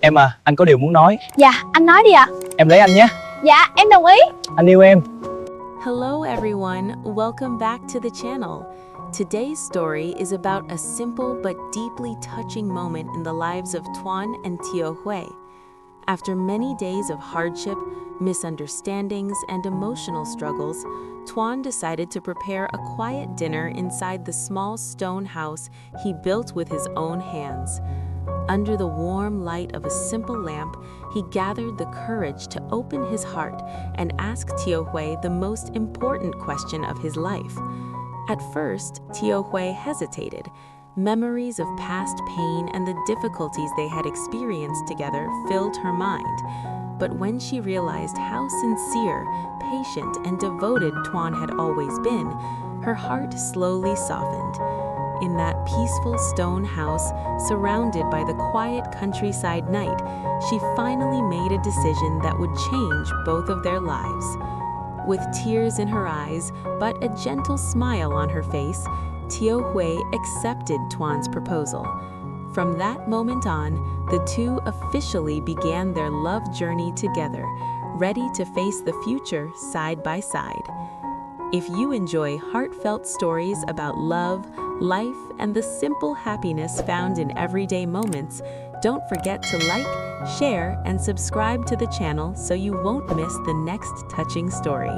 Em à, anh có điều muốn nói. Dạ, anh nói đi ạ. Em lấy anh nhé. Dạ, em đồng ý. Anh yêu em. Hello everyone, welcome back to the channel. Today's story is about a simple but deeply touching moment in the lives of Tuan and Tieu Hue. After many days of hardship, misunderstandings, and emotional struggles, Tuan decided to prepare a quiet dinner inside the small stone house he built with his own hands. Under the warm light of a simple lamp, he gathered the courage to open his heart and ask Tieu Hue the most important question of his life. At first, Tieu Hue hesitated. Memories of past pain and the difficulties they had experienced together filled her mind. But when she realized how sincere, patient, and devoted Tuan had always been, her heart slowly softened. In that peaceful stone house, surrounded by the quiet countryside night, she finally made a decision that would change both of their lives. With tears in her eyes, but a gentle smile on her face, Tieu Hue accepted Tuan's proposal. From that moment on, the two officially began their love journey together, ready to face the future side by side. If you enjoy heartfelt stories about love, life, and the simple happiness found in everyday moments, don't forget to like, share, and subscribe to the channel so you won't miss the next touching story.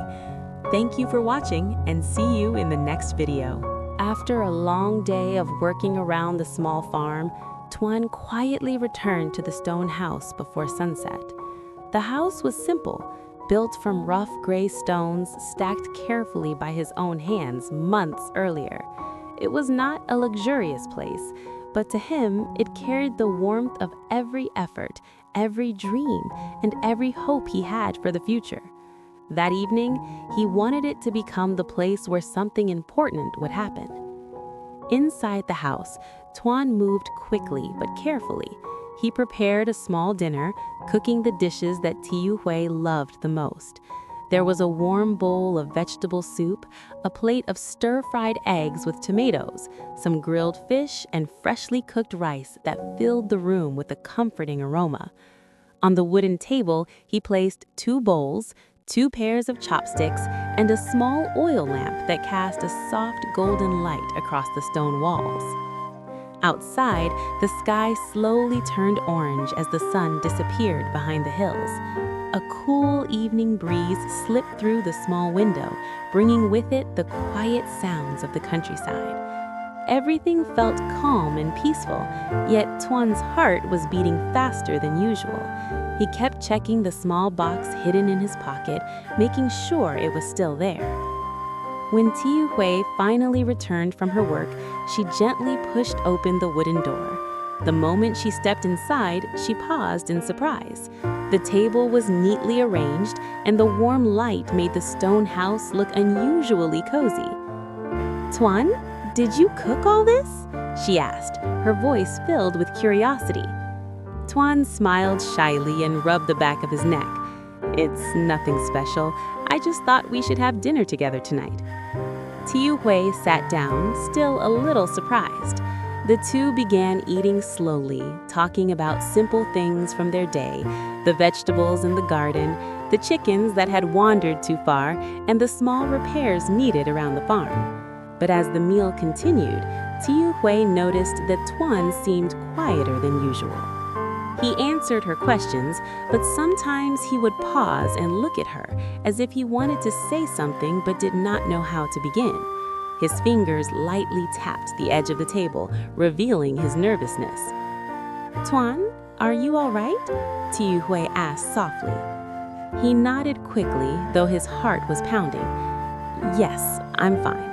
Thank you for watching and see you in the next video. After a long day of working around the small farm, Tuan quietly returned to the stone house before sunset. The house was simple, built from rough gray stones stacked carefully by his own hands months earlier. It was not a luxurious place, but to him it carried the warmth of every effort, every dream, and every hope he had for the future. That evening, he wanted it to become the place where something important would happen. Inside the house, Tuan moved quickly but carefully. He prepared a small dinner, cooking the dishes that Tieu Hue loved the most. There was a warm bowl of vegetable soup, a plate of stir-fried eggs with tomatoes, some grilled fish, and freshly cooked rice that filled the room with a comforting aroma. On the wooden table, he placed 2 bowls, 2 pairs of chopsticks, and a small oil lamp that cast a soft golden light across the stone walls. Outside, the sky slowly turned orange as the sun disappeared behind the hills. A cool evening breeze slipped through the small window, bringing with it the quiet sounds of the countryside. Everything felt calm and peaceful, yet Tuan's heart was beating faster than usual. He kept checking the small box hidden in his pocket, making sure it was still there. When Tieu Hue finally returned from her work, she gently pushed open the wooden door. The moment she stepped inside, she paused in surprise. The table was neatly arranged, and the warm light made the stone house look unusually cozy. "Tuan, did you cook all this?" she asked, her voice filled with curiosity. Tuan smiled shyly and rubbed the back of his neck. "It's nothing special. I just thought we should have dinner together tonight." Tieu Hue sat down, still a little surprised. The two began eating slowly, talking about simple things from their day, the vegetables in the garden, the chickens that had wandered too far, and the small repairs needed around the farm. But as the meal continued, Tieu Hue noticed that Tuan seemed quieter than usual. He answered her questions, but sometimes he would pause and look at her as if he wanted to say something but did not know how to begin. His fingers lightly tapped the edge of the table, revealing his nervousness. "Tuan, are you all right?" Tieu Hue asked softly. He nodded quickly, though his heart was pounding. "Yes, I'm fine."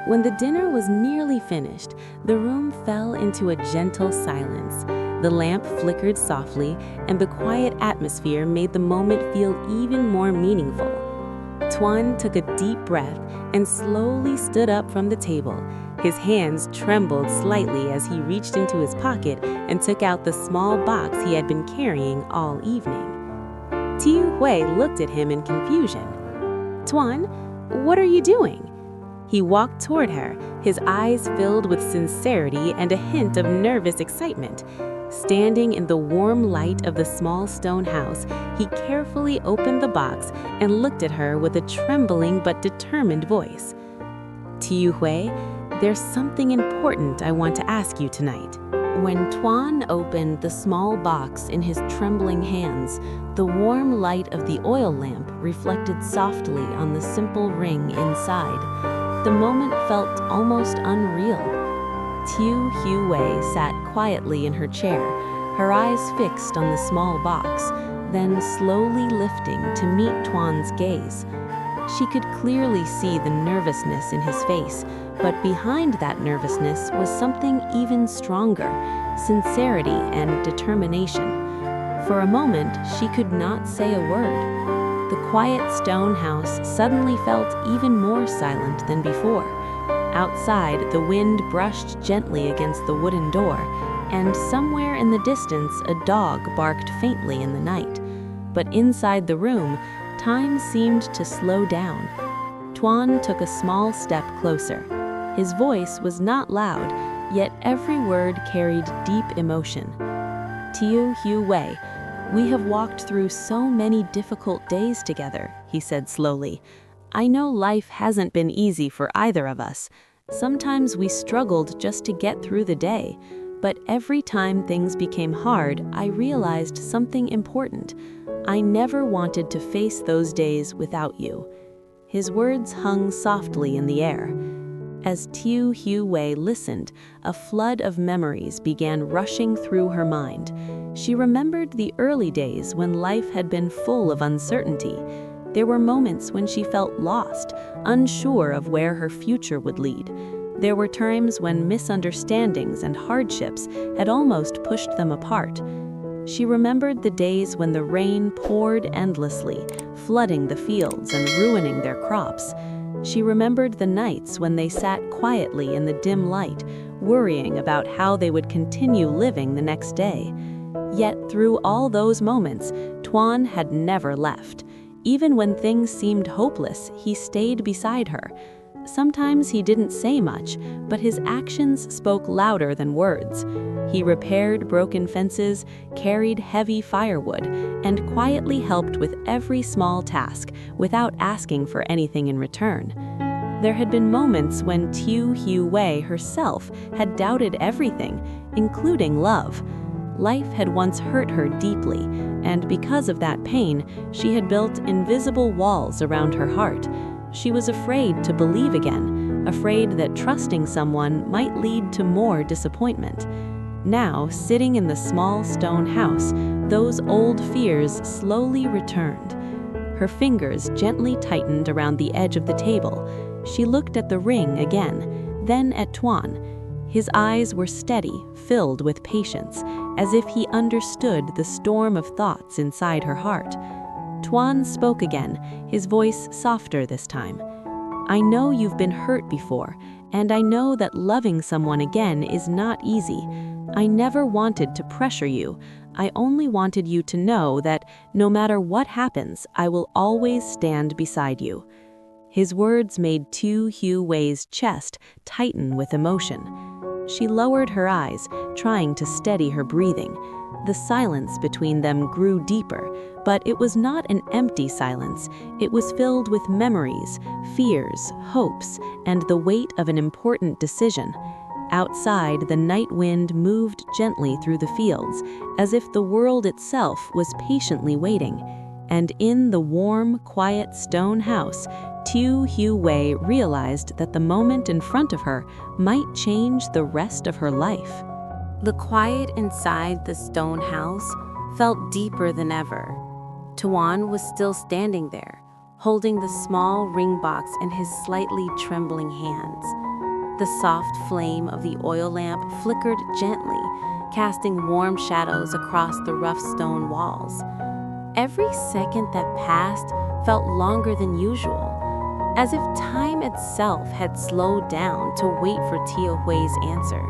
When the dinner was nearly finished, the room fell into a gentle silence. The lamp flickered softly, and the quiet atmosphere made the moment feel even more meaningful. Tuan took a deep breath and slowly stood up from the table. His hands trembled slightly as he reached into his pocket and took out the small box he had been carrying all evening. Tieu Hue looked at him in confusion. "Tuan, what are you doing?" He walked toward her, his eyes filled with sincerity and a hint of nervous excitement. Standing in the warm light of the small stone house, he carefully opened the box and looked at her with a trembling but determined voice. "Tieu Hue, there's something important I want to ask you tonight." When Tuan opened the small box in his trembling hands, the warm light of the oil lamp reflected softly on the simple ring inside. The moment felt almost unreal. Tieu Hue sat quietly in her chair, her eyes fixed on the small box, then slowly lifting to meet Tuan's gaze. She could clearly see the nervousness in his face, but behind that nervousness was something even stronger, sincerity and determination. For a moment, she could not say a word. The quiet stone house suddenly felt even more silent than before. Outside, the wind brushed gently against the wooden door, and somewhere in the distance, a dog barked faintly in the night. But inside the room, time seemed to slow down. Tuan took a small step closer. His voice was not loud, yet every word carried deep emotion. "Tieu Hue, we have walked through so many difficult days together," he said slowly. "I know life hasn't been easy for either of us. Sometimes we struggled just to get through the day, but every time things became hard, I realized something important. I never wanted to face those days without you." His words hung softly in the air. As Tieu Hue listened, a flood of memories began rushing through her mind. She remembered the early days when life had been full of uncertainty. There were moments when she felt lost, unsure of where her future would lead. There were times when misunderstandings and hardships had almost pushed them apart. She remembered the days when the rain poured endlessly, flooding the fields and ruining their crops. She remembered the nights when they sat quietly in the dim light, worrying about how they would continue living the next day. Yet through all those moments, Tuan had never left. Even when things seemed hopeless, he stayed beside her. Sometimes he didn't say much, but his actions spoke louder than words. He repaired broken fences, carried heavy firewood, and quietly helped with every small task without asking for anything in return. There had been moments when Tieu Hue herself had doubted everything, including love. Life had once hurt her deeply, and because of that pain, she had built invisible walls around her heart. She was afraid to believe again, afraid that trusting someone might lead to more disappointment. Now, sitting in the small stone house, those old fears slowly returned. Her fingers gently tightened around the edge of the table. She looked at the ring again, then at Tuan. His eyes were steady, filled with patience, as if he understood the storm of thoughts inside her heart. Tuan spoke again, his voice softer this time. "I know you've been hurt before, and I know that loving someone again is not easy. I never wanted to pressure you. I only wanted you to know that no matter what happens, I will always stand beside you." His words made Tieu Hue's chest tighten with emotion. She lowered her eyes, trying to steady her breathing. The silence between them grew deeper, but it was not an empty silence. It was filled with memories, fears, hopes, and the weight of an important decision. Outside, the night wind moved gently through the fields, as if the world itself was patiently waiting. And in the warm, quiet stone house, Tieu Hue realized that the moment in front of her might change the rest of her life. The quiet inside the stone house felt deeper than ever. Tuan was still standing there, holding the small ring box in his slightly trembling hands. The soft flame of the oil lamp flickered gently, casting warm shadows across the rough stone walls. Every second that passed felt longer than usual, as if time itself had slowed down to wait for Tieu Hue's answer.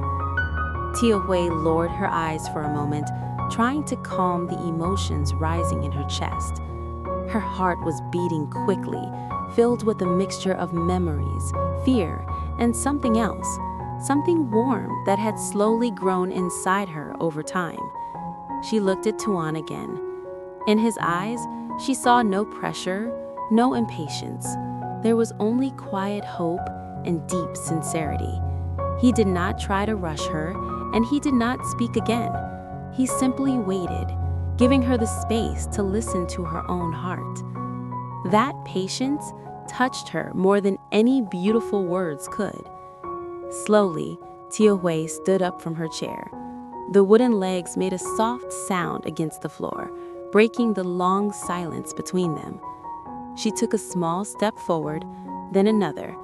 Tieu Hue lowered her eyes for a moment, trying to calm the emotions rising in her chest. Her heart was beating quickly, filled with a mixture of memories, fear, and something else, something warm that had slowly grown inside her over time. She looked at Tuan again. In his eyes, she saw no pressure, no impatience. There was only quiet hope and deep sincerity. He did not try to rush her, and he did not speak again. He simply waited, giving her the space to listen to her own heart. That patience touched her more than any beautiful words could. Slowly, Tieu Hue stood up from her chair. The wooden legs made a soft sound against the floor, breaking the long silence between them. She took a small step forward, then another,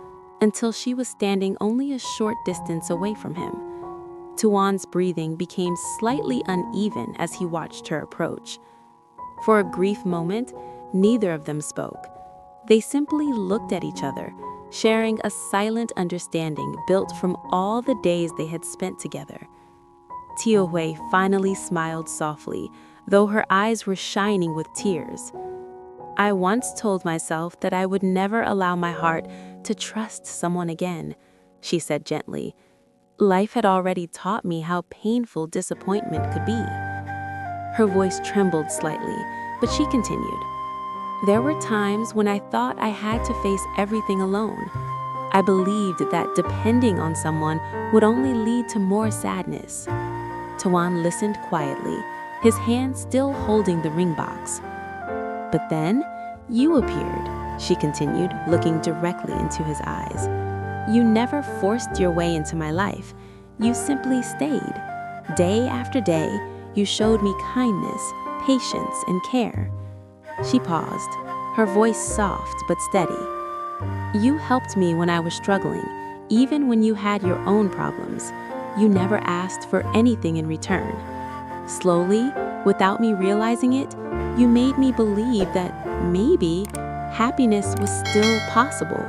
until she was standing only a short distance away from him. Tuan's breathing became slightly uneven as he watched her approach. For a brief moment, neither of them spoke. They simply looked at each other, sharing a silent understanding built from all the days they had spent together. Tieu Hue finally smiled softly, though her eyes were shining with tears. I once told myself that I would never allow my heart to trust someone again, she said gently. Life had already taught me how painful disappointment could be. Her voice trembled slightly, but she continued. There were times when I thought I had to face everything alone. I believed that depending on someone would only lead to more sadness. Tuan listened quietly, his hand still holding the ring box. But then, you appeared, she continued, looking directly into his eyes. You never forced your way into my life. You simply stayed. Day after day, you showed me kindness, patience, and care. She paused, her voice soft but steady. You helped me when I was struggling, even when you had your own problems. You never asked for anything in return. Slowly, without me realizing it, you made me believe that maybe happiness was still possible.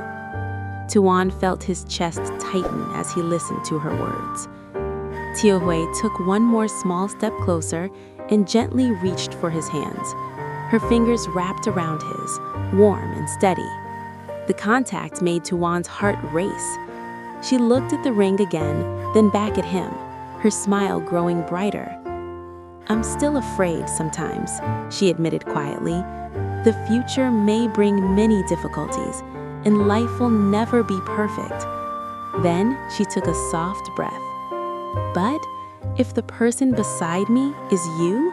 Tuan felt his chest tighten as he listened to her words. Tieu Hue took one more small step closer and gently reached for his hands. Her fingers wrapped around his, warm and steady. The contact made Tuan's heart race. She looked at the ring again, then back at him, her smile growing brighter. I'm still afraid sometimes, she admitted quietly. The future may bring many difficulties, and life will never be perfect. Then she took a soft breath. But if the person beside me is you,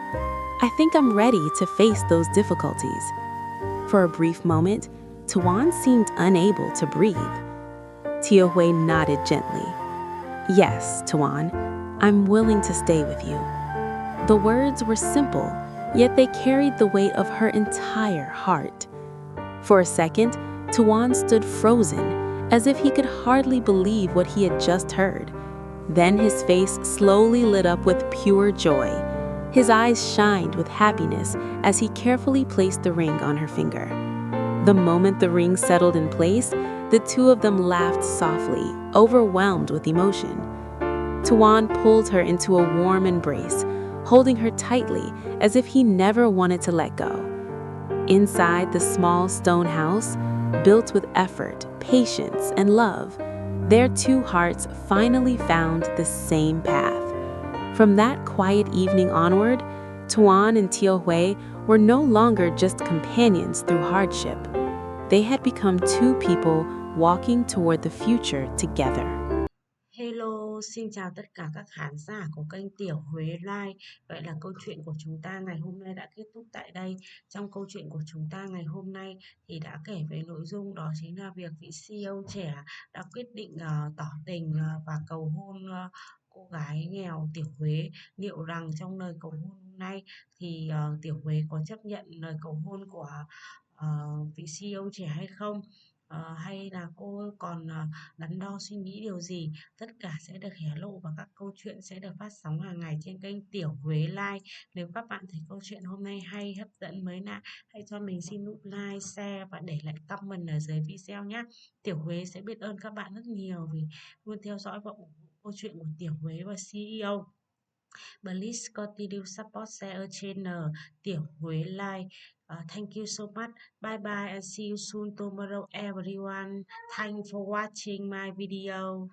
I think I'm ready to face those difficulties. For a brief moment, Tuan seemed unable to breathe. Tieu Hue nodded gently. Yes, Tuan, I'm willing to stay with you. The words were simple, yet they carried the weight of her entire heart. For a second, Tuan stood frozen, as if he could hardly believe what he had just heard. Then his face slowly lit up with pure joy. His eyes shined with happiness as he carefully placed the ring on her finger. The moment the ring settled in place, the two of them laughed softly, overwhelmed with emotion. Tuan pulled her into a warm embrace, holding her tightly as if he never wanted to let go. Inside the small stone house, built with effort, patience, and love, their two hearts finally found the same path. From that quiet evening onward, Tuan and Tieu Hue were no longer just companions through hardship. They had become two people walking toward the future together. Hello, xin chào tất cả các khán giả của kênh Tieu Hue Life. Vậy là câu chuyện của chúng ta ngày hôm nay đã kết thúc tại đây. Trong câu chuyện của chúng ta ngày hôm nay thì đã kể về nội dung đó chính là việc vị CEO trẻ đã quyết định tỏ tình và cầu hôn cô gái nghèo Tieu Hue. Liệu rằng trong lời cầu hôn hôm nay thì Tieu Hue có chấp nhận lời cầu hôn của vị CEO trẻ hay không? Hay là cô còn đắn đo suy nghĩ điều gì, tất cả sẽ được hé lộ và các câu chuyện sẽ được phát sóng hàng ngày trên kênh Tieu Hue Life. Nếu các bạn thấy câu chuyện hôm nay hay, hấp dẫn, mới lạ, hãy cho mình xin nút like, share và để lại comment ở dưới video nhé. Tieu Hue sẽ biết ơn các bạn rất nhiều vì luôn theo dõi và ủng hộ câu chuyện của Tieu Hue và CEO. Please continue support our channel Tieu Hue Life. Thank you so much. Bye bye and see you soon tomorrow everyone. Thanks for watching my video.